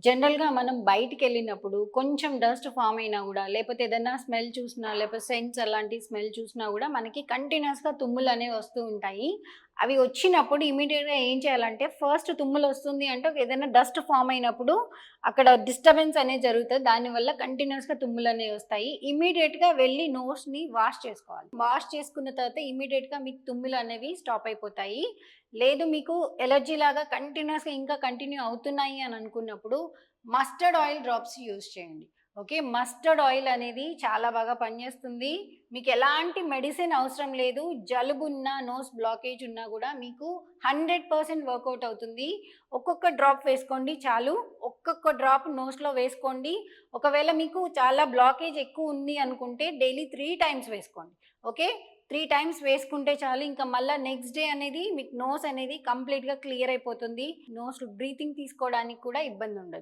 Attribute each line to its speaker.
Speaker 1: జనరల్‌గా మనం బయటికెళ్ళినప్పుడు కొంచెం డస్ట్ ఫార్మ్ అయినా గూడా, లేపోతే ఏదన్నా స్మెల్ చూసినా, లేపోతే సెంట్స్ అలాంటి స్మెల్ చూసినా గూడా మనకి కంటిన్యూయస్‌గా తుమ్ములనేవి వస్తూ ఉంటాయి. అవి వచ్చినప్పుడు ఇమ్మీడియేట్‌గా ఏం చేయాలంటే, ఫస్ట్ తుమ్ములొస్తుంది అంటే ఏదైనా డస్ట్ ఫార్మ్ అయినప్పుడు అక్కడ డిస్టర్బెన్స్ అనేది జరుగుతది. దానివల్ల కంటిన్యూయస్‌గా తుమ్ములనేవి వస్తాయి. ఇమ్మీడియేట్‌గా వెళ్లి నోస్‌ని వాష్ చేసుకోవాలి. వాష్ చేసుకున్న తర్వాత ఇమ్మీడియేట్‌గా మీకు తుమ్ములనేవి స్టాప్ అయిపోతాయి. లేదు మీకు ఎలర్జీ లాగా కంటిన్యూయస్‌గా ఇంకా కంటిన్యూ అవుతున్నాయి అని అనుకున్నప్పుడు మస్టర్డ్ ఆయిల్ డ్రాప్స్ యూజ్ చేయండి. ఓకే. మస్టర్డ్ ఆయిల్ అనేది చాలా బాగా పనిచేస్తుంది. మీకు ఎలాంటి మెడిసిన్ అవసరం లేదు. జలుబున్నా, నోస్ బ్లాకేజ్ ఉన్నా గూడా మీకు 100% వర్కౌట్ అవుతుంది. ఒక్కొక్క డ్రాప్ వేసుకోండి చాలు. ఒక్కొక్క డ్రాప్ నోస్‌లో వేసుకోండి. ఒకవేళ మీకు చాలా బ్లాకేజ్ ఎక్కువ ఉంది అనుకుంటే డైలీ 3 టైమ్స్ వేసుకోండి. ఓకే. 3 టైమ్స్ వేసుకుంటే చాలు. ఇంకా మళ్ళా నెక్స్ట్ డే అనేది మీకు నోస్ అనేది కంప్లీట్‌గా క్లియర్ అయిపోతుంది. నోస్ బ్రీతింగ్ తీసుకోవడానికి కూడా ఇబ్బందుండదు.